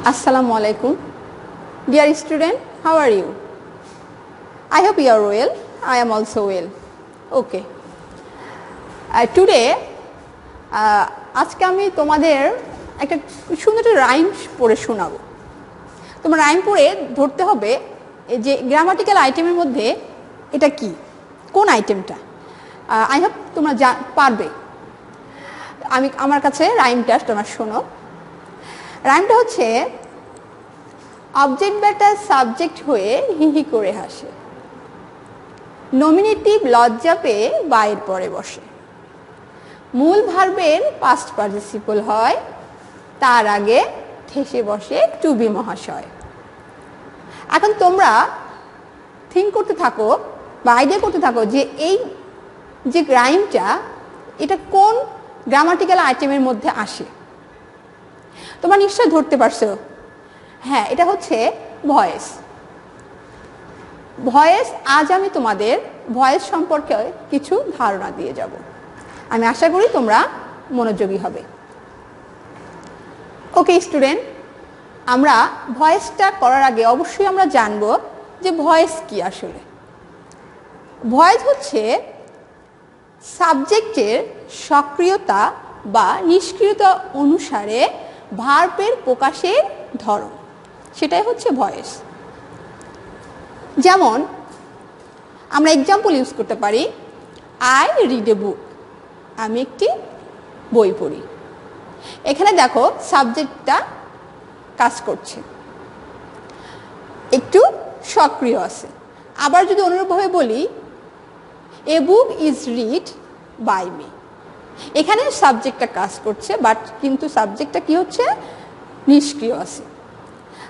Assalamu alaikum. Dear student, how are you? I hope you are well. I am also well. Okay. Today আজকে আমি তোমাদের একটা সুন্দর একটা রাইম পড়ে শোনাবো। তোমার রাইম পড়ে ধরতে হবে যে গ্রামাটিক্যাল আইটেমের মধ্যে এটা কি, কোন আইটেমটা। আই হোপ তোমরা পারবে। আমার কাছে রাইমটা তোমরা শোনো। রাইমটা হচ্ছে, অবজেক্ট বেটা সাবজেক্ট হয়ে হি হি করে হাসে, নমিনেটিভ লজ্জা পেয়ে বায়ের পরে বসে, মূল ভার্বের পাস্ট পার্টিসিপল হয়, তার আগে ঠেসে বসে টু বি মহাশয়। এখন তোমরা থিঙ্ক করতে থাকো বা আইডিয়া করতে থাকো যে এই যে রাইমটা এটা কোন গ্রামাটিক্যাল আইটেমের মধ্যে আসে। তোমরা নিশ্চয় ধরতে পারছো, হ্যাঁ এটা হচ্ছে ভয়েস। ভয়েস, আজ আমি তোমাদের ভয়েস সম্পর্কে কিছু ধারণা দিয়ে যাব। আমি আশা করি তোমরা মনোযোগী হবে। ওকে স্টুডেন্ট, আমরা ভয়েসটা করার আগে অবশ্যই আমরা জানব যে ভয়েস কি আসলে। ভয়েস হচ্ছে সাবজেক্টের সক্রিয়তা বা নিষ্ক্রিয়তা অনুসারে ভার্বের প্রকাশের ধরন, সেটাই হচ্ছে ভয়েস। যেমন আমরা এক্সাম্পল ইউজ করতে পারি, আই রিড এ বুক, আমি একটি বই পড়ি। এখানে দেখো সাবজেক্টটা কাজ করছে, একটু সক্রিয় আছে। আবার যদি অনুরূপভাবে বলি, a book is read by me, এখানে সাবজেক্টটা কাজ করছে বাট কিন্তু সাবজেক্টটা কি হচ্ছে, নিষ্ক্রিয় আছে।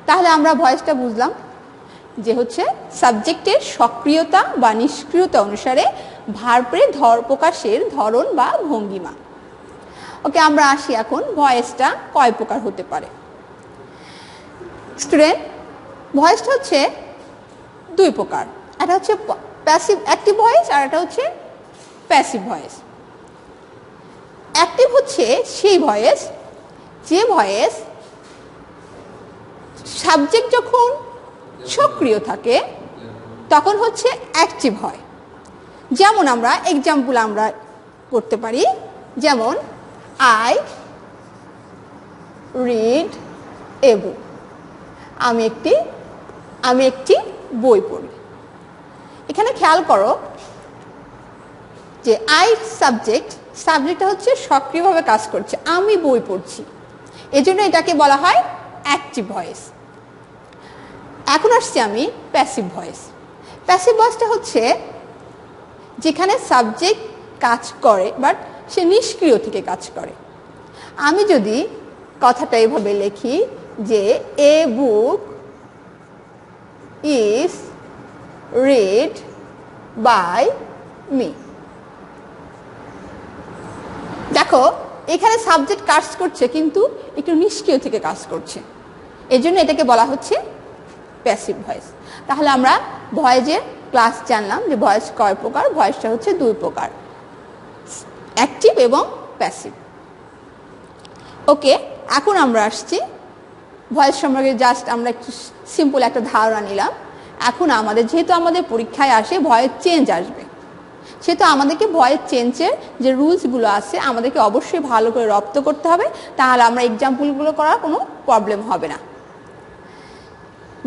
তাহলে আমরা ভয়েসটা বুঝলাম যে হচ্ছে সাবজেক্টের সক্রিয়তা বা নিষ্ক্রিয়তা অনুসারে ভার্বের প্রকাশের ধরন বা ভঙ্গিমা। ওকে, আমরা আসি এখন ভয়েসটা কয় প্রকার হতে পারে। স্টুডেন্ট, ভয়েসটা হচ্ছে দুই প্রকার, এটা হচ্ছে প্যাসিভ অ্যাক্টিভ ভয়েস আর এটা হচ্ছে প্যাসিভ ভয়েস। অ্যাক্টিভ হচ্ছে সেই ভয়েস যে ভয়েস সাবজেক্ট যখন সক্রিয় থাকে তখন হচ্ছে অ্যাক্টিভ হয়। যেমন আমরা এক্সাম্পল আমরা করতে পারি, যেমন আই রিড এ বুক, আমি একটি বই পড়ি। এখানে খেয়াল করো যে আই সাবজেক্টটা হচ্ছে সক্রিয়ভাবে কাজ করছে, আমি বই পড়ছি, এজন্য এটাকে বলা হয় অ্যাক্টিভ ভয়েস। এখন আসছি আমি প্যাসিভ ভয়েস। প্যাসিভ ভয়েসটা হচ্ছে যেখানে সাবজেক্ট কাজ করে বাট সে নিষ্ক্রিয় থেকে কাজ করে। আমি যদি কথাটা এভাবে লিখি যে a book is read by me, দেখো এখানে সাবজেক্ট কাজ করছে কিন্তু একটু নিষ্ক্রিয় থেকে কাজ করছে, এজন্য এটাকে বলা হচ্ছে প্যাসিভ ভয়েস। তাহলে আমরা ভয়েসের ক্লাস জানলাম যে ভয়েস কয় প্রকার। ভয়েসটা হচ্ছে দুই প্রকার, অ্যাক্টিভ এবং প্যাসিভ। ওকে, এখন আমরা আসছি ভয়েস সম্পর্কে জাস্ট আমরা একটু সিম্পল একটা ধারণা নিলাম। এখন যেহেতু আমাদের পরীক্ষায় আসে ভয়েস চেঞ্জ আসবে, সেহেতু আমাদেরকে ভয়েস চেঞ্জের যে রুলসগুলো আছে আমাদেরকে অবশ্যই ভালো করে রপ্ত করতে হবে, তাহলে আমরা এক্সাম্পলগুলো করার কোনো প্রবলেম হবে না।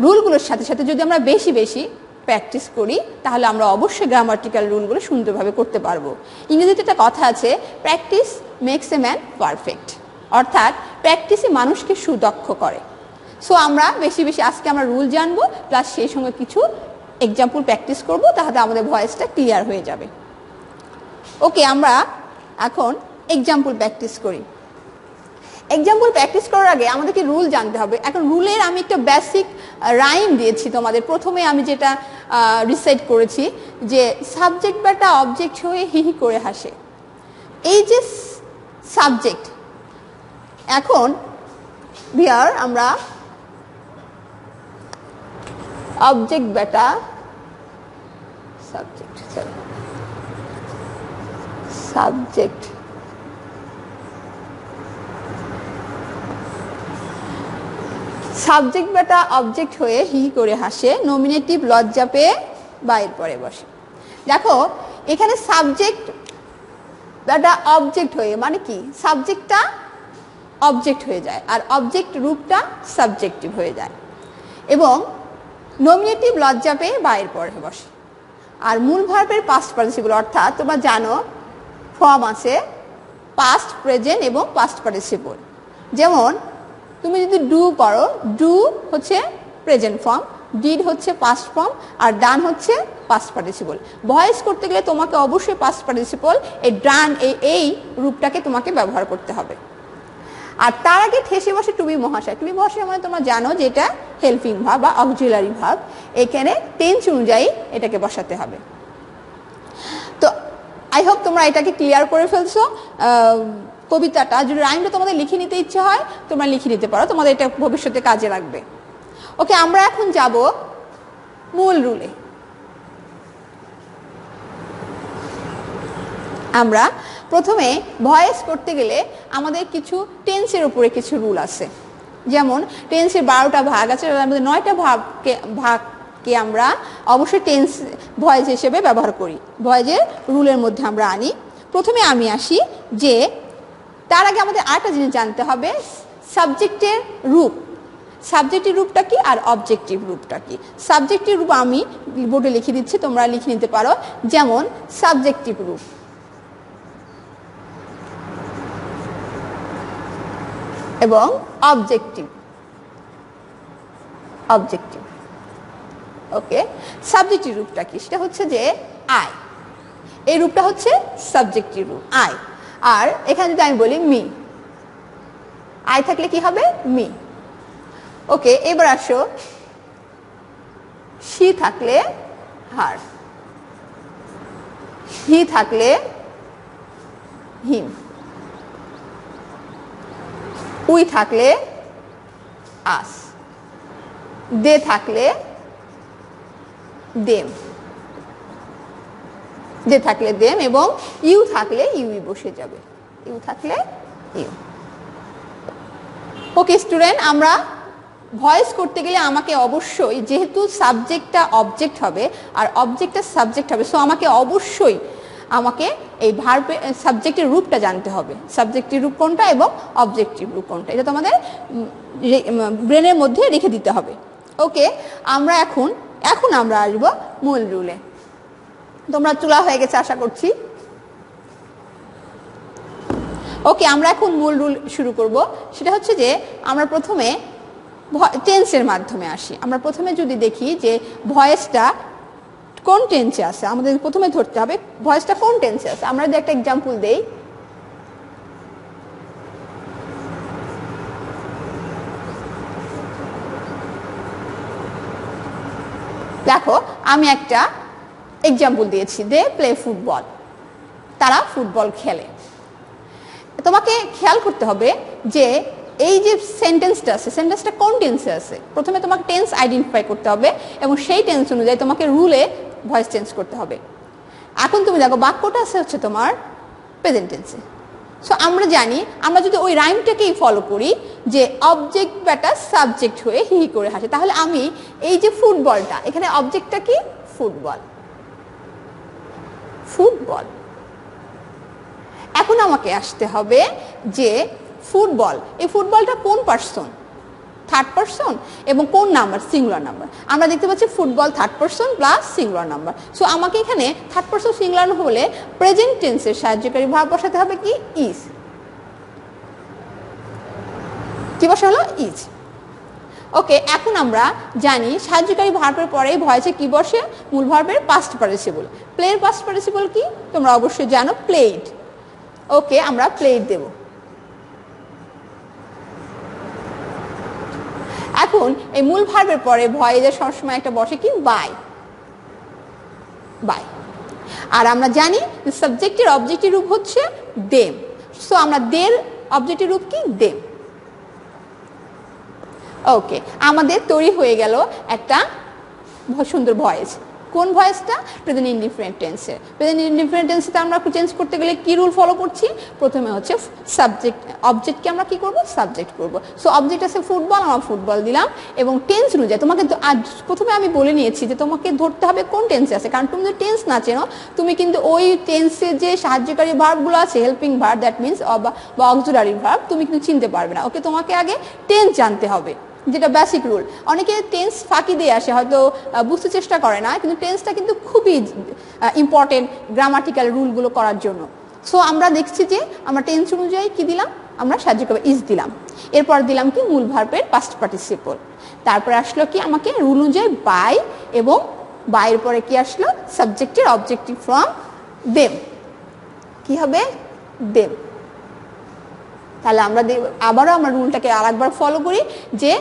রুলগুলোর সাথে সাথে যদি আমরা বেশি বেশি প্র্যাকটিস করি তাহলে আমরা অবশ্যই গ্রামাটিক্যাল রুলগুলো সুন্দরভাবে করতে পারবো। ইংরেজিতে একটা কথা আছে, practice makes a man perfect, অর্থাৎ প্র্যাকটিসই মানুষকে সুদক্ষ করে। সো আমরা বেশি বেশি আজকে আমরা রুল জানবো, প্লাস সেই সঙ্গে কিছু এক্সাম্পল প্র্যাকটিস করবো, তাহলে আমাদের ভয়েসটা ক্লিয়ার হয়ে যাবে। ওকে, আমরা এখন এক্সাম্পল প্র্যাকটিস করি। এক্সাম্পল প্র্যাকটিস করার আগে আমাদেরকে রুল জানতে হবে। এখন রুলের আমি একটা বেসিক রাইম দিয়েছি তোমাদের। প্রথমে আমি যেটা রিসাইট করেছি যে সাবজেক্ট বেটা অবজেক্ট হয়ে হি হি করে হাসে, এই যে সাবজেক্ট। এখন বিয়ার আমরা অবজেক্ট বেটা সাবজেক্ট সাবজেক্ট বেটা অবজেক্ট হয়ে হি করে হাসে, নমিনেটিভ লজ্জা পেয়ে বাইর পরে বসে। দেখো এখানে সাবজেক্ট বেটা অবজেক্ট হয়ে মানে কি, সাবজেক্টটা অবজেক্ট হয়ে যায় আর অবজেক্ট রূপটা সাবজেক্টিভ হয়ে যায়, এবং নমিনেটিভ লজ্জা পেয়ে বাইর পরে বসে। আর মূল ভার্বের পাস্ট পার্টিসিপল অর্থাৎ তোমরা জানো ফর্ম আছে পাস্ট, প্রেজেন্ট এবং পাস্ট পার্টিসিপল। যেমন তুমি যদি ডু করো, ডু হচ্ছে প্রেজেন্ট ফর্ম, ডিড হচ্ছে পাস্ট ফর্ম, আর ডান হচ্ছে পাস্ট পার্টিসিপল। ভয়েস করতে গেলে তোমাকে অবশ্যই পাস্ট পার্টিসিপল এই ডান এই রূপটাকে তোমাকে ব্যবহার করতে হবে। আর তার আগে ঠেসে বসে টু বি মহাশয়। টু বি মহাশয় মানে তোমরা জানো যে এটা হেল্পিং ভার্ব বা অক্সিলারি ভার্ব, এখানে টেন্স অনুযায়ী এটাকে বসাতে হবে। তো আই হোপ তোমরা এটাকে ক্লিয়ার করে ফেলছো। কবিতাটা যদি রাইমটা তোমাদের লিখে নিতে ইচ্ছে হয় তোমরা লিখে নিতে পারো, তোমাদের এটা ভবিষ্যতে কাজে লাগবে। ওকে, আমরা এখন যাব মূল রুলে। আমরা প্রথমে ভয়েস করতে গেলে আমাদের কিছু টেন্সের উপরে কিছু রুল আছে। যেমন টেন্সের 12টা ভাগ আছে, আমাদের 9টা ভাগকে আমরা অবশ্যই টেন্স ভয়েস হিসেবে ব্যবহার করি, ভয়েসের রুলের মধ্যে আমরা আনি। প্রথমে আমি আসি যে তার আগে আমাদের আরেকটা জিনিস জানতে হবে, সাবজেক্টের রূপ। সাবজেক্টিভ রূপটা কি আর অবজেক্টিভ রূপটা কি। সাবজেক্টিভ রূপ আমি বোর্ডে লিখে দিচ্ছি, তোমরা লিখে নিতে পারো। যেমন সাবজেক্টিভ রূপ, এবং অবজেক্টিভ। ওকে, সাবজেক্টিভ রূপটা কি, সেটা হচ্ছে যে আই। এই রূপটা হচ্ছে সাবজেক্টিভ রূপ, আই। আর এখানে যদি আমি বলি মি, আই থাকলে কি হবে, মি। ওকে, এবার আসো শি থাকলে হার, হি থাকলে হিম, উই থাকলে আস, দে থাকলে দেম, দে থাকলে দেম, এবং ইউ থাকলে ইউই বসে যাবে, ইউ থাকলে ইউ। ওকে স্টুডেন্ট, আমরা ভয়েস করতে গেলে আমাকে অবশ্যই, যেহেতু সাবজেক্টটা অবজেক্ট হবে আর অবজেক্টটা সাবজেক্ট হবে, সো আমাকে অবশ্যই এই ভার্বের সাবজেক্টের রূপটা জানতে হবে, সাবজেক্টের রূপ কোনটা এবং অবজেক্টিভ রূপ কোনটা, এটা তোমাদের ব্রেনের মধ্যে রেখে দিতে হবে। ওকে, আমরা এখন আমরা আসবো মূল রুলে। তোমরা চুলা হয়ে গেছে আশা করছি। ওকে, আমরা এখন মূল রুল শুরু করব। সেটা হচ্ছে যে আমরা প্রথমে টেন্সের মাধ্যমে আসি। আমরা প্রথমে যদি দেখি যে ভয়েসটা কোন টেন্সে আছে, আমাদের প্রথমে ধরতে হবে ভয়েসটা কোন টেন্সে আছে। আমরা যদি একটা এক্সাম্পল দেই, দেখো আমি একটা এক্সাম্পল দিয়েছি, দে প্লে ফুটবল, তারা ফুটবল খেলে। তোমাকে খেয়াল করতে হবে যে এই যে সেন্টেন্সটা আছে, সেন্টেন্সটা কোন টেন্সে আছে। প্রথমে তোমাকে টেন্স আইডেন্টিফাই করতে হবে এবং সেই টেন্স অনুযায়ী তোমাকে রুলে ভয়েস চেঞ্জ করতে হবে। এখন তুমি দেখো বাক্যটা আছে হচ্ছে তোমার প্রেজেন্ট টেন্সে। সো আমরা জানি, আমরা যদি ওই রাইমটাকেই ফলো করি যে অবজেক্ট বেটা সাবজেক্ট হয়ে হি করে হাসে, তাহলে আমি এই যে ফুটবলটা, এখানে অবজেক্টটা কি, ফুটবল, ফুটবল। এখন আমাকে আসতে হবে যে ফুটবল, এই ফুটবলটা কোন পার্সন, থার্ড পার্সন, এবং কোন নাম্বার, সিঙ্গুলার নাম্বার। আমরা দেখতে পাচ্ছি football third person plus singular number. So আমাকে এখানে থার্ড পার্সন সিঙ্গুলার হলে প্রেজেন্ট টেন্সের সাহায্যকারী ভার্ব বসাতে হবে কি, ইজ। কি বসা হলো, ইজ। ওকে, এখন আমরা জানি সাহায্যকারী ভার্বের পরে ভয়েসে কি বসে, মূল ভার্বের পাস্ট পার্টিসিপল। প্লের পাস্ট পার্টিসিপল কি তোমরা অবশ্যই জানো, প্লেড। ওকে, আমরা প্লেড দেব। এখন এই মূল ভার্বের পরে ভয়েসের সবসময় একটা বসে কি, বাই, বাই। আর আমরা জানি সাবজেক্টের অবজেক্টিভ রূপ হচ্ছে দেম। সো আমরা দের অবজেক্টিভ রূপ কি, দেম। ওকে, আমাদের তৈরি হয়ে গেল একটা সুন্দর ভয়েস। কোন ভয়েসটা? প্রেজেন্ট ইনডিফারেন্ট টেন্সে। প্রেজেন্ট ইনডিফারেন্ট টেন্সে আমরা চেঞ্জ করতে গেলে কি রুল ফলো করছি? প্রথমে হচ্ছে সাবজেক্ট, অবজেক্টকে আমরা কি করব? সাবজেক্ট করব। সো অবজেক্ট আছে ফুটবল, আমরা ফুটবল দিলাম এবং টেন্স অনুযায়ী তোমাকে আজ প্রথমে আমি বলে নিয়েছি যে তোমাকে ধরতে হবে কোন টেন্সে আছে, কারণ তুমি যদি টেন্স না চেনো তুমি কিন্তু ওই টেন্সে যে সাহায্যকারী ভার্বগুলো আছে, হেল্পিং ভার্ব দ্যাট মিনস বা অক্সিলারি ভার্ব, তুমি কিন্তু চিনতে পারবে না। ওকে, তোমাকে আগে টেন্স জানতে হবে, যেটা বেসিক রুল। অনেকে টেন্স ফাঁকি দিয়ে আসে, হয়তো বুঝতে চেষ্টা করে না, কিন্তু টেন্সটা কিন্তু খুবই ইম্পর্টেন্ট গ্রামাটিক্যাল রুলগুলো করার জন্য। সো আমরা দেখছি যে আমরা টেন্স অনুযায়ী কি দিলাম? আমরা সাহায্যকারী ইজ দিলাম, এরপর দিলাম কি মূল ভার্বের পাস্ট পার্টিসিপল, তারপরে আসলো কি আমাকে রুল অনুযায়ী বাই, এবং বাইয়ের পরে কি আসলো? সাবজেক্টের অবজেক্টিভ ফ্রম দেম। কি হবে? দেম। তাহলে আমরা আবারও আমরা রুলটাকে আরেকবার ফলো করি যে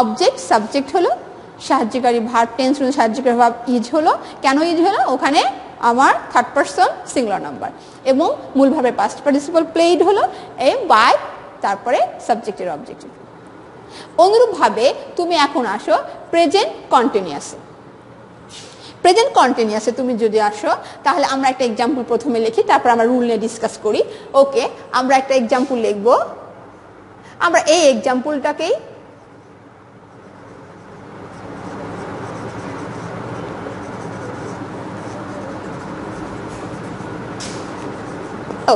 অবজেক্ট সাবজেক্ট হলো, সাহায্যকারী ভার্ব টেন্স হলো, সাহায্যকারী ভার্ব ইজ হলো। কেন ইজ হলো? ওখানে আমার থার্ড পারসন সিঙ্গুলার নাম্বার, এবং মূল ভার্বের পাস্ট পার্টিসিপল প্লেড হলো বাই, তারপরে সাবজেক্টের অবজেক্টিভ। অনুরূপভাবে তুমি এখন আসো প্রেজেন্ট কন্টিনিউয়াসে। প্রেজেন্ট কন্টিনিউয়াসে তুমি যদি আসো তাহলে আমরা একটা এক্সাম্পল প্রথমে লিখি, তারপর আমরা রুল নিয়ে ডিসকাস করি। ওকে, আমরা একটা এক্সাম্পল লিখব। আমরা এই এক্সাম্পলটাকেই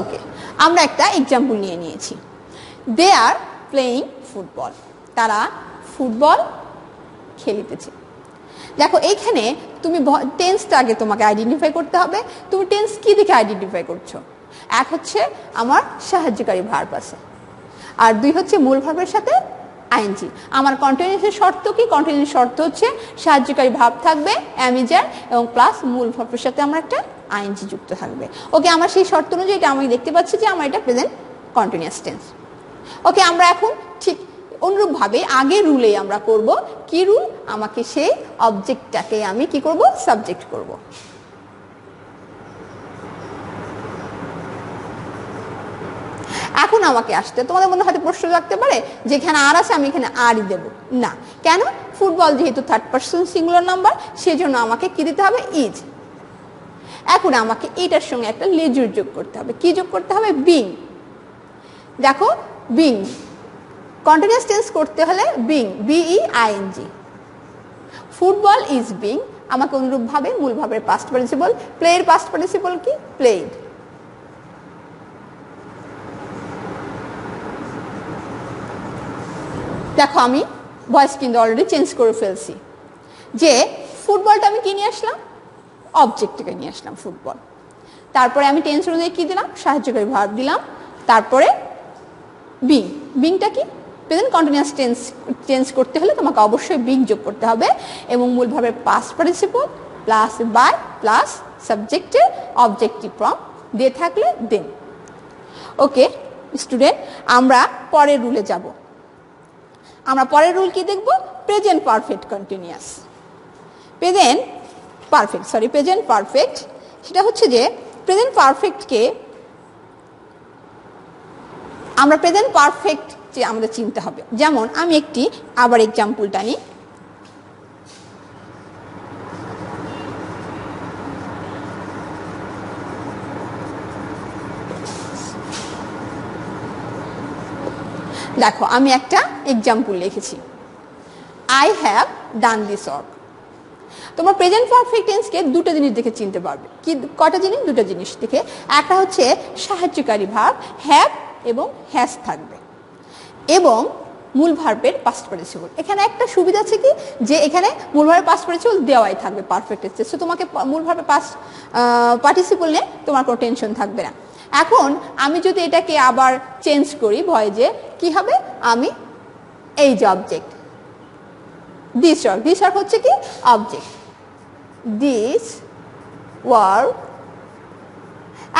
ওকে, আমরা একটা এক্সাম্পল নিয়ে নিয়েছি। দে আর প্লেয়িং ফুটবল, তারা ফুটবল খেলিতেছে। দেখো এইখানে তুমি টেন্সটা আগে তোমাকে আইডেন্টিফাই করতে হবে। তুমি টেন্স কি দেখে আইডেন্টিফাই করছো? এক হচ্ছে আমার সাহায্যকারী ভার্ব আছে, আর দুই হচ্ছে মূল ভার্বের সাথে আইএনজি। আমার কন্টিনিউয়াসের শর্ত কি? কন্টিনিউয়াস শর্ত হচ্ছে সাহায্যকারী ভার্ব থাকবে অ্যামিজার, এবং প্লাস মূল ভার্বের সাথে আমার একটা আইএনজি যুক্ত থাকবে। ওকে, আমার সেই শর্ত অনুযায়ী এটা আমি দেখতে পাচ্ছি যে আমার এটা প্রেজেন্ট কন্টিনিউয়াস টেন্স। ওকে, আমরা এখন ঠিক অনুরূপভাবে আগের রুলেই আমরা করব। কি রুল? আমাকে সেই অবজেক্টটাকে আমি কি করব? সাবজেক্ট করব। এখন আমাকে আসতে, তোমাদের মনে হয়তো প্রশ্ন রাখতে পারে যে এখানে আর আছে, আমি এখানে আরই দেব না। কেন? ফুটবল যেহেতু থার্ড পারসন সিঙ্গুলার নাম্বার, সেজন্য আমাকে কি দিতে হবে? ইজ। এখন আমাকে এটার সঙ্গে একটা লেজুর যোগ করতে হবে। কি যোগ করতে হবে? বিং। দেখো, বিং কন্টিনিউয়াস টেন্স করতে হলে বিং, বিইআইএনজি। ফুটবল ইজ বিং, আমাকে অনুরূপভাবে মূল ভাবের পাস্ট পার্টিসিপল, প্লেয়ের পাস্ট পার্টিসিপল কি? প্লেড। দেখো আমি ভয়েস কিন্তু অলরেডি চেঞ্জ করে ফেলছি, যে ফুটবলটা আমি কি নিয়ে আসলাম? অবজেক্টকে নিয়ে আসলাম ফুটবল। তারপরে আমি টেন্স অনুযায়ী কি দিলাম? সাহায্যকারী ভার্ব দিলাম। তারপরে বিং, বিংটা কি? প্রেজেন্ট কন্টিনিউয়াস টেন্স চেঞ্জ করতে হলে তোমাকে অবশ্যই বিং যোগ করতে হবে, এবং মূল ভাবের past participle plus by plus সাবজেক্টের অবজেক্টিভ ফ্রম দিয়ে থাকলে দেন। ওকে স্টুডেন্ট, আমরা পরের রুলে যাব। আমরা পরের রুল কি দেখব? Present perfect continuous. Present perfect সেটা হচ্ছে যে প্রেজেন্ট পারফেক্টকে আমরা প্রেজেন্ট পারফেক্ট যে আমাদের চিনতে হবে। যেমন আমি একটি আবার এক্সাম্পলটা নিই। দেখো আমি একটা এক্সাম্পল লিখেছি, I have done this work. তোমরা প্রেজেন্ট পারফেক্ট টেন্সকে দুটো জিনিস দেখে চিনতে পারবে। কি কটা জিনিস? দুটো জিনিস দেখে। একটা হচ্ছে সাহায্যকারী ভার্ব হ্যাভ এবং হ্যাজ থাকবে, এবং মূল ভার্বের পাস্ট পার্টিসিপল। এখানে একটা সুবিধা আছে কি, যে এখানে মূল ভার্বের পাস্ট পার্টিসিপল দেওয়াই থাকবে পারফেক্ট টেন্সে। সো তোমাকে মূল ভার্বের পাস্ট পার্টিসিপল নিয়ে তোমার কোনো টেনশন থাকবে না। এখন আমি যদি এটাকে আবার চেঞ্জ করি ভয়েজে, কি হবে? আমি এই যে object this work, this work হচ্ছে কি? অবজেক্ট। This work.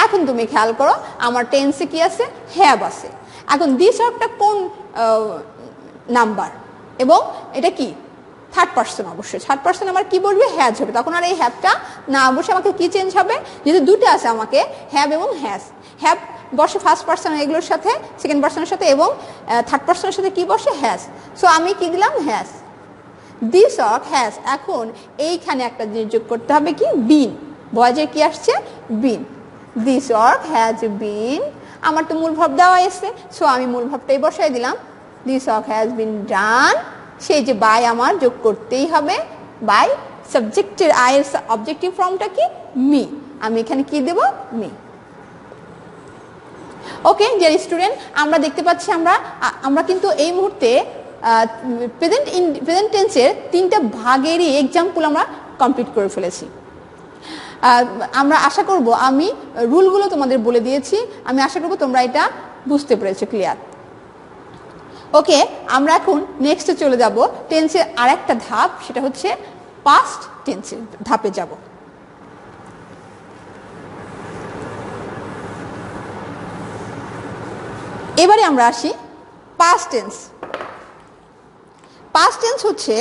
এখন তুমি খেয়াল করো আমার টেন্সে কি আছে? হ্যাভ আছে। এখন দিস ওয়ার্কটা কোন নাম্বার, এবং এটা কি? Third person. অবশ্যই থার্ড পার্সন আমার কি বলবে? হ্যাজ হবে। তখন আর এই হ্যাভটা না বসে আমাকে কি চেঞ্জ হবে? যেহেতু দুটো আছে আমাকে হ্যাভ এবং হ্যাজ, হ্যাভ বসে ফার্স্ট পার্সন এগুলোর সাথে, সেকেন্ড পার্সনের সাথে, এবং থার্ড পার্সনের সাথে কি বসে? হ্যাজ। সো আমি কি দিলাম? হ্যাজ। দিস ওয়ার্ক হ্যাজ, এখন এইখানে একটা জিনিস যোগ করতে হবে কি, বিন। ভয়েজের কি আসছে, বিন। দিস ওয়ার্ক হ্যাজ বিন, আমার তো মূল ভাব দেওয়া এসছে, সো আমি মূল ভাবটাই বসাই দিলাম। দিস ওয়ার্ক হ্যাজ বিন ডান, সেই যে বাই আমার যোগ করতেই হবে, বাই সাবজেক্টের আয়ের অবজেক্টিভ ফর্মটা কি, মি, আমি এখানে কি দেব, মি। ওকে ডিয়ার স্টুডেন্ট, আমরা দেখতে পাচ্ছি আমরা কিন্তু এই মুহূর্তে প্রেজেন্ট টেন্সের 3টা ভাগেরই এক্সাম্পল আমরা কমপ্লিট করে ফেলেছি। আমরা আশা করব, আমি রুলগুলো তোমাদের বলে দিয়েছি, আমি আশা করব তোমরা এটা বুঝতে পেরেছো, ক্লিয়ার। ওকে, আমরা এখন নেক্সটে চলে যাব টেন্সের আরেকটা ধাপ, সেটা হচ্ছে পাস্ট টেন্সের ধাপে যাব। এবারে আমরা আসি পাস্ট টেন্স। পাস্ট টেন্স হচ্ছে,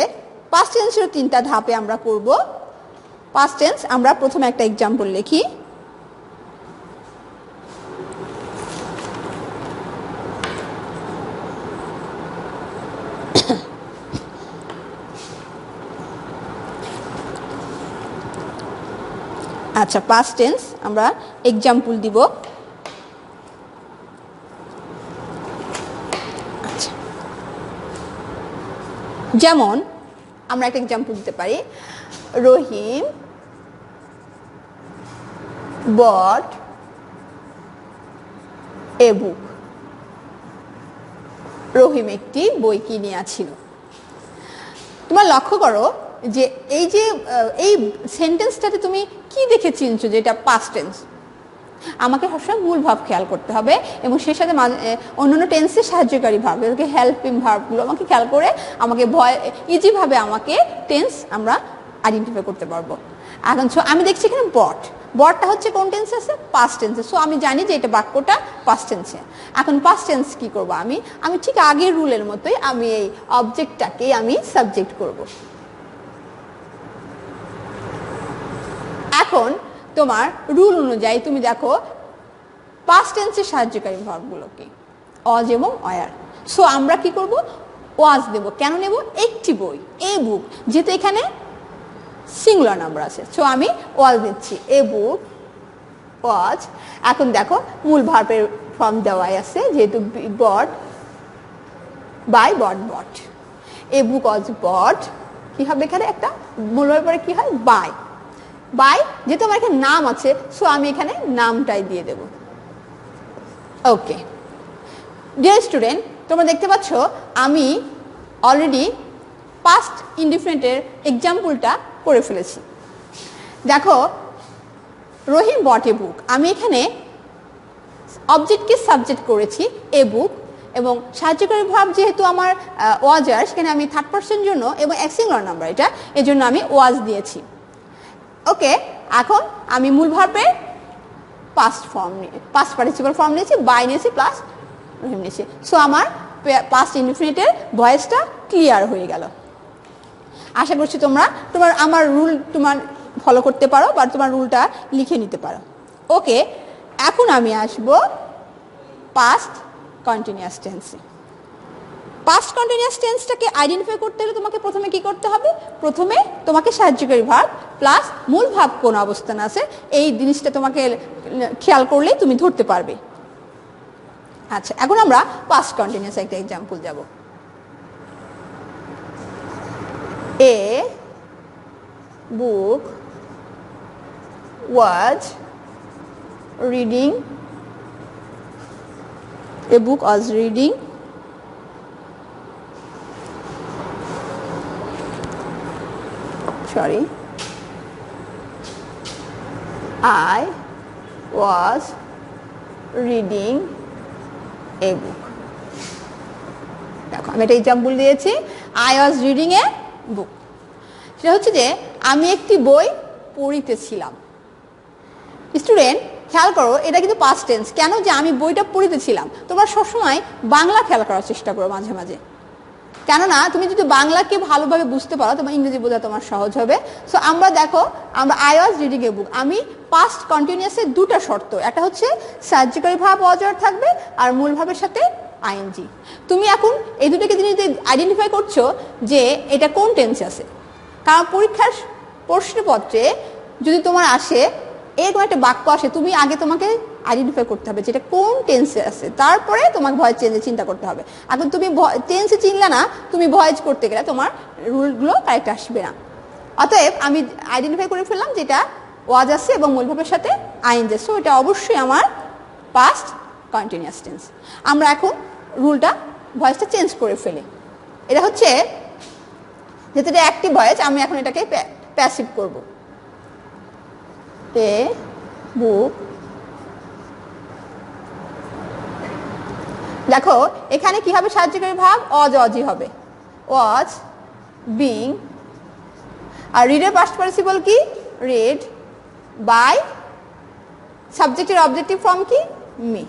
পাস্ট টেন্সের 3টা ধাপে আমরা করব। পাস্ট টেন্স, আমরা প্রথমে একটা এক্সাম্পল লিখি। আচ্ছা, পাস্ট টেন্স আমরা এক্সাম্পল দিব। আচ্ছা, যেমন আমরা একটা এক্সাম্পল দিতে পারি, রহিম bought a book, রহিম একটি বই কিনিয়াছিল। তোমরা লক্ষ্য করো যে এই সেন্টেন্সটাতে তুমি কি দেখে চিনছো যে এটা পাস্ট টেন্স। আমাকে সবসময় মূল ভাব খেয়াল করতে হবে এবং সেই সাথে অন্যান্য টেন্সের সাহায্যকারী ভাব, হেল্পিং ভার্বগুলো আমাকে খেয়াল করে আমাকে ইজিভাবে আমাকে টেন্স আমরা আইডেন্টিফাই করতে পারবো। এখন আমি দেখছি এখানে বটটা হচ্ছে কোন টেন্সে আছে, পাস্ট টেন্সে। সো আমি জানি যে এটা বাক্যটা পাস্ট টেন্সে। এখন পাস্ট টেন্স কি করব, আমি ঠিক আগের রুলের মতোই আমি এই অবজেক্টটাকে আমি সাবজেক্ট করব। এখন তোমার রুল অনুযায়ী তুমি দেখো পাস্ট টেন্সের সাহায্যকারী ভার্বগুলো কি, অজ এবং অয়ার। সো আমরা কি করব, ওয়াজ দেব। কেন নেব, একটি বই, এ বুক, যেহেতু এখানে সিঙ্গুলার নাম্বার আছে, সো আমি ওয়াজ দিচ্ছি, এ বুক ওয়াজ। এখন দেখো মূল ভার্বের ফর্ম দেওয়াই আছে, যেহেতু bought by bot, A book ওয়াজ বট, কি হবে এখানে একটা মূল ভার্বের পরে কি হয়, বাই, যেহেতু আমার এখানে নাম আছে, সো আমি এখানে নামটাই দিয়ে দেব। ওকে ডিয়ার স্টুডেন্ট, তোমরা দেখতে পাচ্ছ আমি অলরেডি পাস্ট ইনডিফিনিটের এক্সাম্পলটা করে ফেলেছি। দেখো রহিম বট এ বুক, আমি এখানে অবজেক্টকে সাবজেক্ট করেছি এ বুক, এবং সাহায্যকারী ভাব যেহেতু আমার ওয়াজার, সেখানে আমি থার্ড পারসন জন্য এবং এক সিঙ্গুলার নাম্বার এটা, এজন্য আমি ওয়াজ দিয়েছি। ওকে, এখন আমি মূল ভার্বের পাস্ট পার্টিসিপাল ফর্ম নিয়েছি, বাই নিয়েছি প্লাস রহিম নিয়েছি। সো আমার পাস্ট ইনডিফিনিটের ভয়েসটা ক্লিয়ার হয়ে গেল। আশা করছি তোমার আমার রুল ফলো করতে পারো বা তোমার রুলটা লিখে নিতে পারো। ওকে, এখন আমি আসব পাস্ট কন্টিনিউয়াস টেন্সে। পাস্ট কন্টিনিউয়াস টেন্সটাকে আইডেন্টিফাই করতে হলে তোমাকে প্রথমে কি করতে হবে, প্রথমে তোমাকে সাহায্যকারী ভার্ব প্লাস মূল ভাব কোন অবস্থানে আছে এই জিনিসটা তোমাকে খেয়াল করলেই তুমি ধরতে পারবে। আচ্ছা, এখন আমরা পাস্ট কন্টিনিউয়াস একটা এক্সাম্পল যাব। A book was reading, a book was reading I was reading a book. দেখো আমি একটা এক্সাম্পল দিয়েছি, I was reading a book। সেটা হচ্ছে যে আমি একটি বই পড়িতেছিলাম। স্টুডেন্ট খেয়াল করো, এটা কিন্তু পাস্ট টেন্স। কেন, যে আমি বইটা পড়িতেছিলাম। তোমরা সবসময় বাংলা খেয়াল করার চেষ্টা করো মাঝে মাঝে, কেননা তুমি যদি বাংলাকে ভালোভাবে বুঝতে পারো তোমার ইংরেজি বোঝা তোমার সহজ হবে। সো আমরা দেখো, আমরা আই ওয়াজ রিডিং এ বুক, আমি পাস্ট কন্টিনিউয়াসের দুটা শর্ত, একটা হচ্ছে সাহায্যকারী ভাব ওয়াজার থাকবে আর মূল ভাবের সাথে আইএনজি। তুমি এখন এই দুটোকে জিনিস আইডেন্টিফাই করছো যে এটা কোন টেন্সে আছে, কারণ পরীক্ষার প্রশ্নপত্রে যদি তোমার আসে এরকম একটা বাক্য আসে, তুমি আগে তোমাকে আইডেন্টিফাই করতে হবে যেটা কোন টেন্সে আছে, তারপরে তোমাকে ভয়েস চেঞ্জে চিন্তা করতে হবে। এখন তুমি টেন্সে চিনলে না, তুমি ভয়েস করতে গেলে তোমার রুলগুলো কারেক্ট আসবে না। অতএব আমি আইডেন্টিফাই করে ফেললাম যেটা ওয়াজ আছে এবং মূল ভাবের সাথে আইএনজি, সো এটা অবশ্যই আমার পাস্ট কন্টিনিউয়াস টেন্স। আমরা এখন রুলটা ভয়েসটা চেঞ্জ করে ফেলি। এটা হচ্ছে যেহেতু এটা অ্যাক্টিভ ভয়েস, আমি এখন এটাকে প্যাসিভ করব। এ বুক, দেখো এখানে কি হবে, সাহায্যকারী ভাব অজ অজি হবে, ওয়াজ বিং, আর রিডের পাস্ট পার্টিসিপল কি রেড, বাই সাবজেক্টের অবজেক্টিভ ফর্ম কি মি।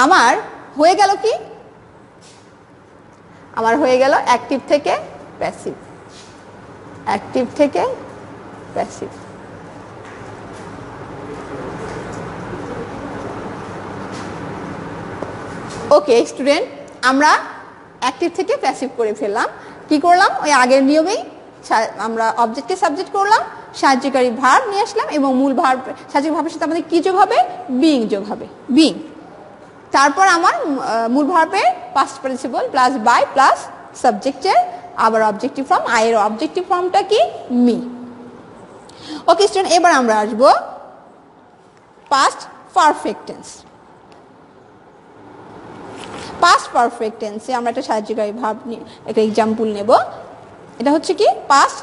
আমার হয়ে গেল কি, আমার হয়ে গেল অ্যাক্টিভ থেকে প্যাসিভ, অ্যাক্টিভ থেকে প্যাসিভ। ওকে স্টুডেন্ট, আমরা অ্যাক্টিভ থেকে প্যাসিভ করে ফেললাম। কি করলাম, ওই আগের নিয়মেই আমরা অবজেক্টকে সাবজেক্ট করলাম, সাহায্যকারী ভার্ব নিয়ে আসলাম এবং মূল ভার্ব, সাহায্যকারী ভার্বের সাথে আমাদের কি যোগ হবে, বিং যোগ হবে, বিং। তারপর আমার মূল ভার্বের past participle plus by plus সাবজেক্টের আবার অবজেক্টিভ ফর্ম, আয়ের অবজেক্টিভ ফর্মটা কি মি। ওকে স্টুডেন্ট, এবার আমরা আসবো past perfect tense. Past perfect টেন্সে আমরা একটা সাহায্যকারী ভার্ব নিয়ে একটা এক্সাম্পল নেব। এটা হচ্ছে কি past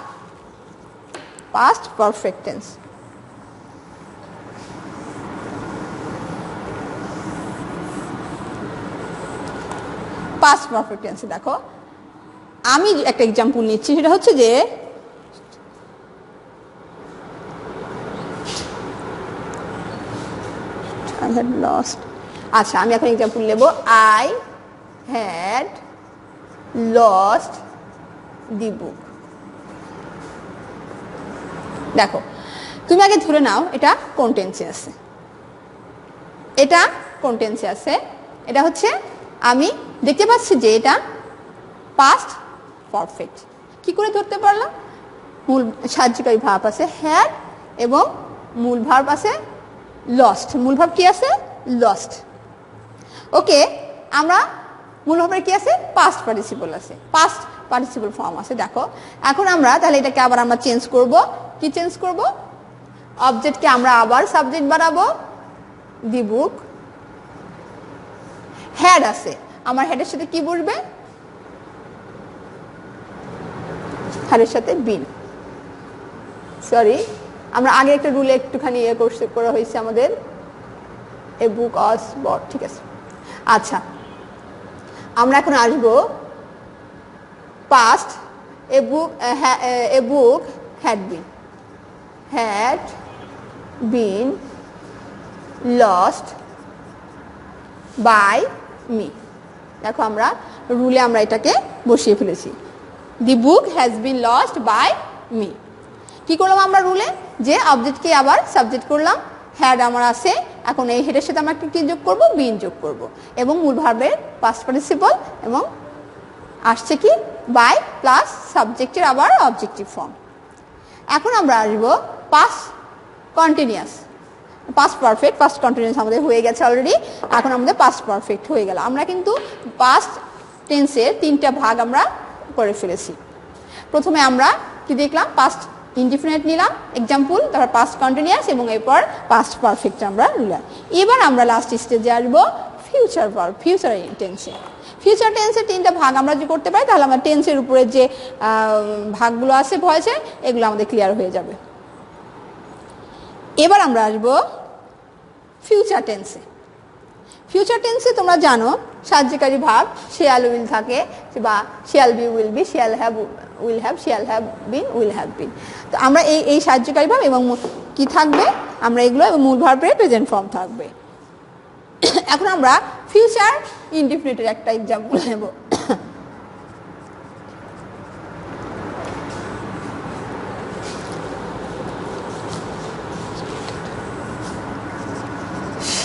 perfect tense. Past perfect টেন্সে দেখো আমি একটা এক্সাম্পল নিচ্ছি, সেটা হচ্ছে যে I had lost, আচ্ছা আমি এখন এক্সাম্পল নেব, আই হ্যাড লস্ট দি বুক। দেখো তুমি আগে ধরে নাও এটা কোন টেন্সে আছে, এটা কোন টেন্সে আছে। এটা হচ্ছে আমি দেখতে পাচ্ছি যে এটা পাস্ট পারফেক্ট। কি করে ধরতে পারলাম, মূল সাহায্যকারী ভার্ব আছে হ্যাড এবং মূল ভার্ব আছে লস্ট। মূল ভার্ব কি আছে লস্ট। ওকে, আমরা মূল ভার্বের কি আছে পাস্ট পার্টিসিপল আছে, পাস্ট পার্টিসিপল ফর্ম আছে। দেখো এখন আমরা তাহলে এটাকে আবার আমরা চেঞ্জ করব। কি চেঞ্জ করব, অবজেক্টকে আমরা আবার সাবজেক্ট বানাবো, দি বুক। হ্যাড আছে, আমার হেডের সাথে কি বসবে, হ্যাডের সাথে বিন। সরি, আমরা আগে একটা রুলে একটুখানি করা হয়েছে আমাদের, এ বুক অস বট, ঠিক আছে। আচ্ছা আমরা এখন আসবো past, a book had been lost by me. দেখো আমরা রুলে আমরা এটাকে বসিয়ে ফেলেছি, the book has been lost by me. কি করলাম আমরা রুলে, যে অবজেক্টকে আবার সাবজেক্ট করলাম, হ্যাড আমার আছে, এখন এই হেডের সাথে আমরা কি যোগ করব, বিন যোগ করব এবং মূল ভার্বের পাস্ট পার্টিসিপল এবং আসছে কি বাই প্লাস সাবজেক্টের আবার অবজেক্টিভ ফর্ম। এখন আমরা আসবো past continuous. Past perfect, past continuous আমাদের হয়ে গেছে অলরেডি, এখন আমাদের পাস্ট পারফেক্ট হয়ে গেল। আমরা কিন্তু পাস্ট টেন্সের তিনটা ভাগ আমরা করে ফেলেছি। প্রথমে আমরা কি দেখলাম, পাস্ট ইনডিফিনিট নিলাম এক্সাম্পল, তারপর পাস্ট কন্টিনিউয়াস এবং এরপর পাস্ট পারফেক্ট আমরা নিলাম। এবার আমরা লাস্ট স্টেজে আসবো ফিউচার ভার্ব, ফিউচার টেন্সে। ফিউচার টেন্সের তিনটা ভাগ আমরা যদি করতে পারি তাহলে আমরা টেন্সের উপরে যে ভাগগুলো আছে ভয়েসের, এগুলো আমাদের ক্লিয়ার হয়ে যাবে। এবার আমরা আসবো ফিউচার টেন্সে। ফিউচার টেন্সে তোমরা জানো সাহায্যকারী ভার্ব শেয়াল উইল থাকে, বা শেয়াল বি উইল বি, শেয়াল হ্যাভ উইল হ্যাভ, শেয়াল have been will have been. তো আমরা এই সাহায্যকারী ভার্ব এবং কি থাকবে, আমরা এগুলো এবং মূল ভার্বের প্রেজেন্ট ফর্ম থাকবে। এখন আমরা ফিউচার ইনডিফিনিটের একটা এক্সাম্পল নেব।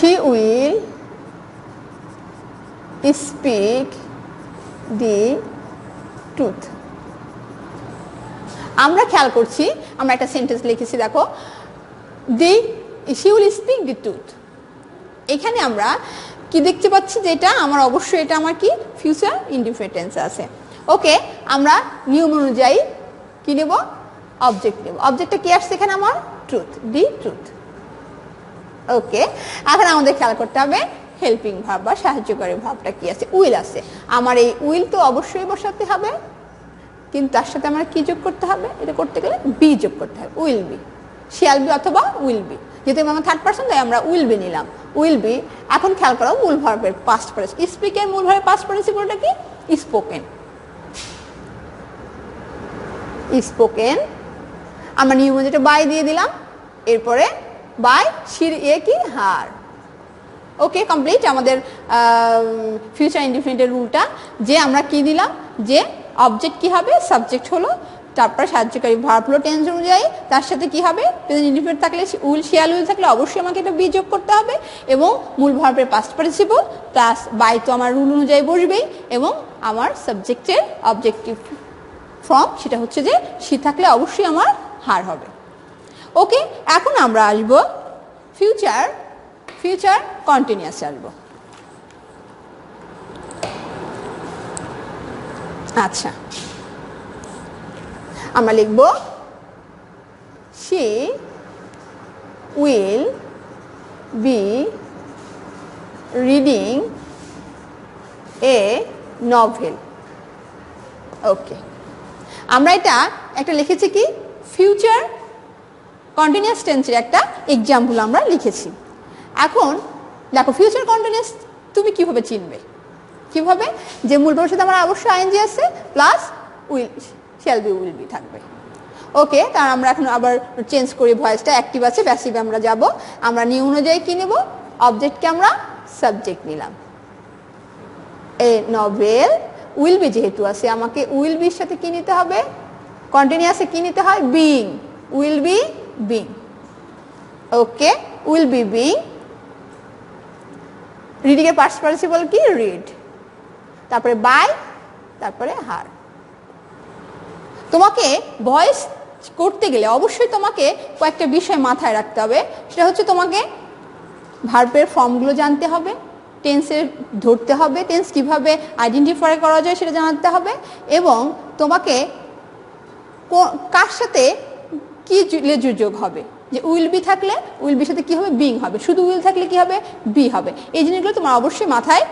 She will speak the truth. আমরা খেয়াল করছি, আমরা একটা সেন্টেন্স লিখেছি, দেখো she will speak the truth. এখানে আমরা কি দেখতে পাচ্ছি, যেটা আমার অবশ্যই এটা আমার কি ফিউচার ইনডিফিনিট টেন্সে আছে। ওকে, আমরা নিয়ম অনুযায়ী কি নেব, অবজেক্ট নেব। অবজেক্টটা কি আসছে এখানে আমার, ট্রুথ, দি ট্রুথ। ওকে, এখন আমাদের খেয়াল করতে হবে হেল্পিং ভার্ব বা সাহায্যকারী ভাবটা কি আছে, উইল আছে। আমার এই উইল তো অবশ্যই বসাতে হবে, কিন্তু তার সাথে আমার কি যোগ করতে হবে, এটা করতে গেলে বি যোগ করতে হবে, উইল বি, শিয়াল বি অথবা উইল বি। যেহেতু আমার থার্ড পারসন, তাই আমরা উইল বি নিলাম, উইল বি। এখন খেয়াল করো মূল ভার্বের পাস্ট পার্টিসিপল, স্পিকের মূল ভার্বের পাস্ট পার্টিসিপলটা কি, স্পোকেন। স্পোকেন আমরা নিয়ম যেটা বাই দিয়ে দিলাম, এরপরে বাই শির এ কি হার। ওকে, কমপ্লিট আমাদের ফিউচার ইনডিফিনিটের রুলটা, যে আমরা কি দিলাম, যে অবজেক্ট কি হবে, সাবজেক্ট হলো, তারপর সাহায্যকারী ভার্ব হলো টেন্স অনুযায়ী, তার সাথে কি হবে, প্রেজেন্ট ইনডিফিনিট থাকলে উইল, শিয়াল উইল থাকলে অবশ্যই আমাকে এটা বি যোগ করতে হবে, এবং মূল ভার্বের পাস্ট পার্টিসিপল প্লাস বাই তো আমার রুল অনুযায়ী বসবেই, এবং আমার সাবজেক্টের অবজেক্টিভ ফর্ম সেটা হচ্ছে যে সি থাকলে অবশ্যই আমার হার হবে। ওকে, এখন আমরা আসবো ফিউচার কন্টিনিউয়াস আসবো। আচ্ছা, আমরা লিখব she will be reading a novel. Okay, আমরা এটা একটা লিখেছি কি ফিউচার কন্টিনিউয়াস টেন্সের একটা এক্সাম্পল আমরা লিখেছি। এখন দেখো ফিউচার কন্টিনিউয়াস তুমি কিভাবে চিনবে, কিভাবে, যে মূল ভার্বের সাথে আমার অবশ্যই আইএনজি আছে plus will, shall be, will be থাকবে। ওকে, তার আমরা এখন আবার চেঞ্জ করি, ভয়েসটা অ্যাক্টিভ আছে, প্যাসিভ আমরা যাব। আমরা নিয়ম অনুযায়ী কি নেব, অবজেক্টকে আমরা সাবজেক্ট নিলাম, এ নভেল। উইল বি যেহেতু আছে, আমাকে উইল বির সাথে কি নিতে হবে, কন্টিনিউয়াসে কি নিতে হয়, being, will be being. Okay, will be being. Reading এর পাস্ট পার্টিসিপল কি, রিড, তারপরে বাই, তারপরে হার। তোমাকে ভয়েস করতে গেলে অবশ্যই তোমাকে কয়েকটা বিষয় মাথায় রাখতে হবে। সেটা হচ্ছে তোমাকে ভার্বের ফর্মগুলো জানতে হবে, টেন্সের ধরতে হবে, টেন্স কিভাবে আইডেন্টিফাই করা যায় সেটা জানতে হবে, এবং তোমাকে কার সাথে কি যোগ হবে, যে উইল বি থাকলে উইল বির সাথে কি হবে, বিং হবে, শুধু উইল থাকলে কি হবে, বি হবে। এই জিনিসগুলো তোমার অবশ্যই মাথায়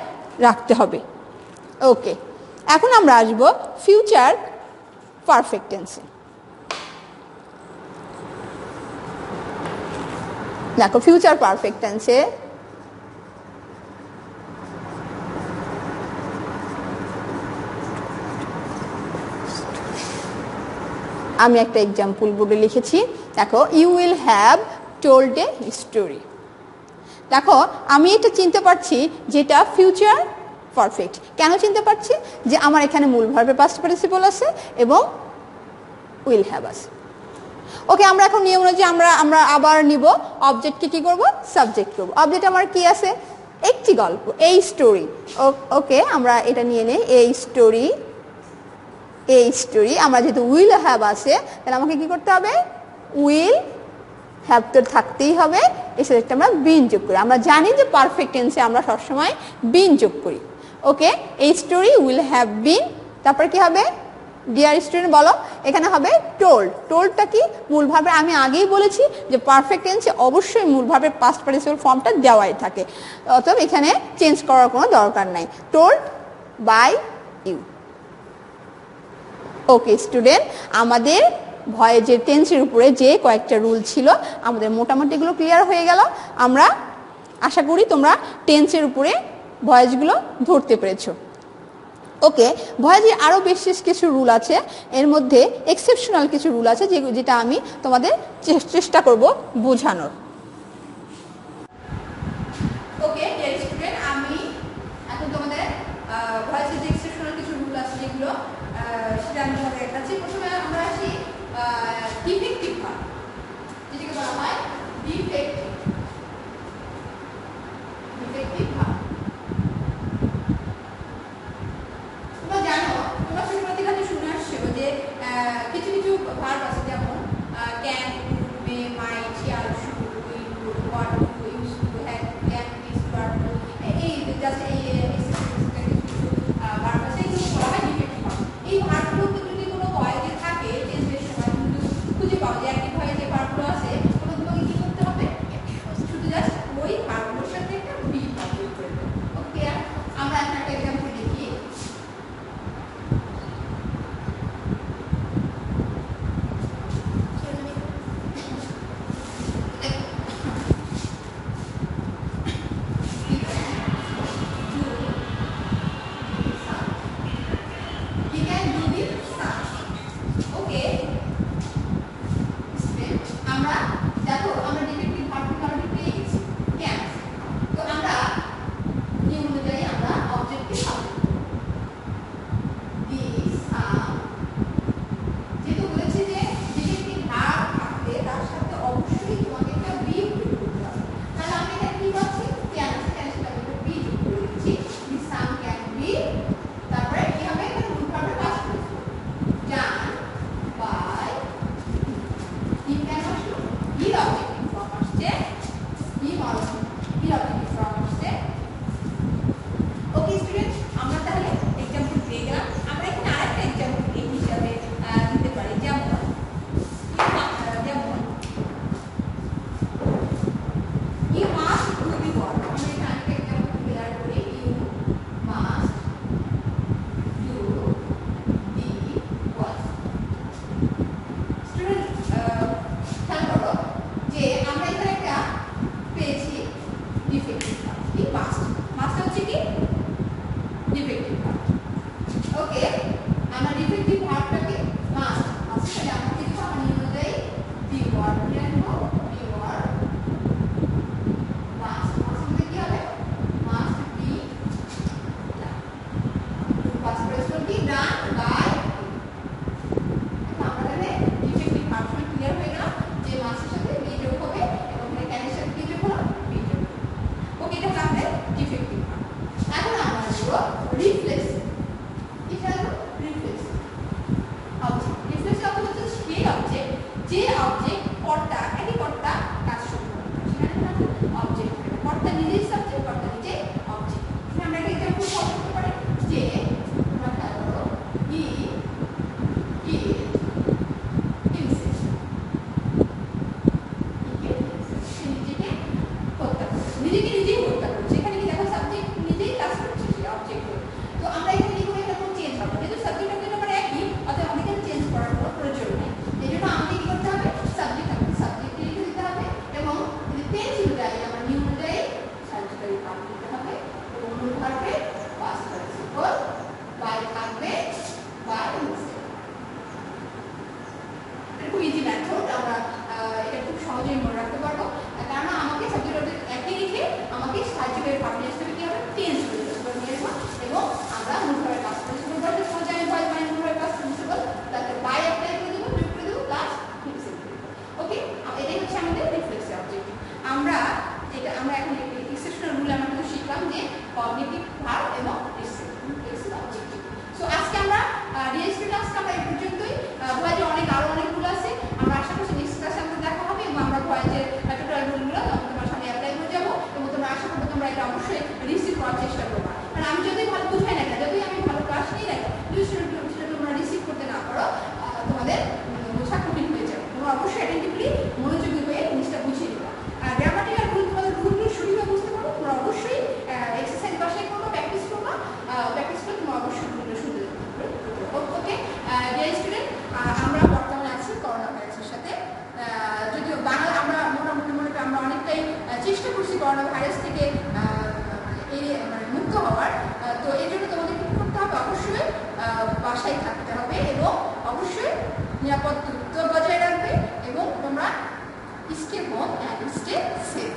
রাখতে হবে। ওকে, এখন আমরা আসবো ফিউচার পারফেক্ট টেন্সে। দেখো ফিউচার পারফেক্ট টেন্সে আমি একটা এক্সাম্পল বোর্ডে লিখেছি। দেখো, you will have told a story. দেখো আমি এটা চিনতে পারছি যেটা ফিউচার পারফেক্ট। কেন চিনতে পারছি, যে আমার এখানে মূল ভার্বের পাস্ট পার্টিসিপল আছে এবং উইল হ্যাভ আছে। ওকে, আমরা এখন নিয়ম অনুযায়ী আমরা আবার নিব, অবজেক্টকে কি করব, সাবজেক্ট করব। অবজেক্ট আমার কি আছে, একটি গল্প, এই স্টোরি। ওকে, আমরা এটা নিয়ে নেই, এই স্টোরি। এই স্টোরি, আমরা যেহেতু উইল হ্যাভ আছে, তাহলে আমাকে কি করতে হবে, উইল হ্যাভ তো থাকতেই হবে, এর সাথে একটা আমরা বিন যোগ করি। আমরা জানি যে পারফেক্ট টেন্সে আমরা সবসময় বিন যোগ করি। ওকে, এই স্টোরি উইল হ্যাভ বিন, তারপরে কি হবে, ডিয়ার স্টুডেন্ট বলো, এখানে হবে টোল্ড। টোল্ডটা কি, মূল ভার্বের, আমি আগেই বলেছি যে পারফেক্ট টেন্সে অবশ্যই মূল ভার্বের পাস্ট পার্টিসিপল ফর্মটা দেওয়াই থাকে, অতএব এখানে চেঞ্জ করার কোনো দরকার নাই। Told by you. Okay student, আমাদের ভয়েজের টেন্সের উপরে যে কয়েকটা রুল ছিল আমাদের মোটামুটি এগুলো ক্লিয়ার হয়ে গেল। আমরা আশা করি তোমরা টেন্সের উপরে ভয়েসগুলো ধরতে পেরেছো। ওকে, ভয়েজের আরও বেশ কিছু রুল আছে, এর মধ্যে এক্সেপশনাল কিছু রুল আছে যেটা আমি তোমাদের চেষ্টা করব বোঝানোর। ওকে স্টুডেন্ট, আমি এখন তোমাদের ভয়েজের যে এক্সেপশনাল কিছু রুল আছে যেগুলো সেটা আমি তোমাদের দেখাচ্ছি। প্রথমে আমরা আসি ডিফেক্টিভ ভার্ব, যেটাকে বলা হয় ডিফেক্টিভ ভার্ব। রিফ্লেক্স, এটা হলো রিফ্লেক্স অবজেক্ট। রিফ্লেক্স অবজেক্ট হচ্ছে সেই অবজেক্ট যে অবজেক্ট কর্তা একই কর্তা কাজ শুরু করে, সেখানে অবজেক্ট কর্তা নিজেই সাবজেক্ট, কর্তা নিজেই অবজেক্ট। আমরা একটা এক্সাম্পল ফলো করতে পারি যে তোমরা খেয়াল করো ই নিজেকে নিজেই হত্যা করছে, এখানে কি দেখো সাবজেক্ট নিজেই কাজ করছে সে অবজেক্ট। তো আমরা এখানে কি করে এরকম চেঞ্জ হবে, যেহেতু সাবজেক্ট অবজেক্ট আমার একই, অতএব আমাদের চেঞ্জ করার কোনো প্রয়োজন নেই। এই জন্য আমাকে কি করতে হবে, সাবজেক্ট লিখে দিতে হবে এবং যদি টেন্স অনুযায়ী আমার নিউ অনুযায়ী সাবজেক্টের নাম দিতে হবে এবং মূল ভার্বে পাস্ট পার্টিসিপল বাই থাকবে বাই ইনস্টেড। এটা খুব ইজি মেথড, আমরা এটা খুব সহজেই মনে রাখতে পারবো, কারণ আমাকে সাবজেক্ট অবজেক্ট একই লিখে আমাকে সাবজেক্টের ভার্ব আসতে হবে কি হবে, টেন্স করে নিয়ে আসবো এবং আমরা মূল ভার্বে পাস্ট পার্টিসিপল ধরতে সহজে আমি ভার্ব বাই মূল ভার্বে পাস্ট পার্টিসিপল তাতে বাই অ্যাপ্লাই করে দেবো, যোগ করে দেবো প্লাস ফিক্সড। ওকে, এটাই হচ্ছে আমাদের রিফ্লেক্সিভ অবজেক্টিভ। আমরা এখন এক্সেপশনাল রুল আমরা কিন্তু শিখলাম যে কগনিটিভ ভার্ব এবং রিফ্লেক্সিভ অবজেক্টিভ। সো আজকে আমরা ডিএসপি ক্লাসটা আমরা এই পর্যন্তই। ভয়েজে আরো অনেক রুল আছে, আমরা আশা করছি নেক্সট ক্লাসে আমাদের দেখা হবে এবং আমরা ভয়েজের টোটাল রুলগুলো তোমার সামনে অ্যাপ্লাই করে যাবো এবং তোমরা আশা করবো তোমরা এটা অবশ্যই রিসিভ করার চেষ্টা করবা। কারণ আমি যদি ভালো বুঝাই না, যদি আমি ভালো ক্লাস নিই না, যদি সেটা তোমরা রিসিভ করতে না পারো তোমাদের বোঝা কঠিন হয়ে যাবে। তোমরা অবশ্যই অ্যাটেন্টিভলি মনোযোগী হয়ে জিনিসটা বুঝিয়ে দেবা। আর গ্রামাটিক্যাল রুল তোমাদের রুলগুলো সঠিকভাবে বুঝতে পারো, তোমরা অবশ্যই এক্সারসাইজ বাসায় করবো, প্র্যাকটিস করবা, প্র্যাকটিস করে তোমরা অবশ্যই রুলগুলো শুনতে দেবে। ওকে ডিয়ার স্টুডেন্ট, আমরা বর্তমানে আছি করোনা ভাইরাসের সাথে। যদিও বাংলা আমরা মোটামুটি মনে করি আমরা অনেকটাই চেষ্টা করছি করোনা ভাইরাস থেকে মুক্ত হওয়ার। তো এই জন্য তোমাদের কি করতে হবে, অবশ্যই বাসায় থাকতে হবে এবং অবশ্যই নিরাপদ দূরত্ব বজায় রাখবে এবং তোমরা stay home and stay safe.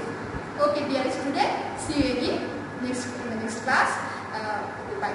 Okay dear student, see you again next class. By.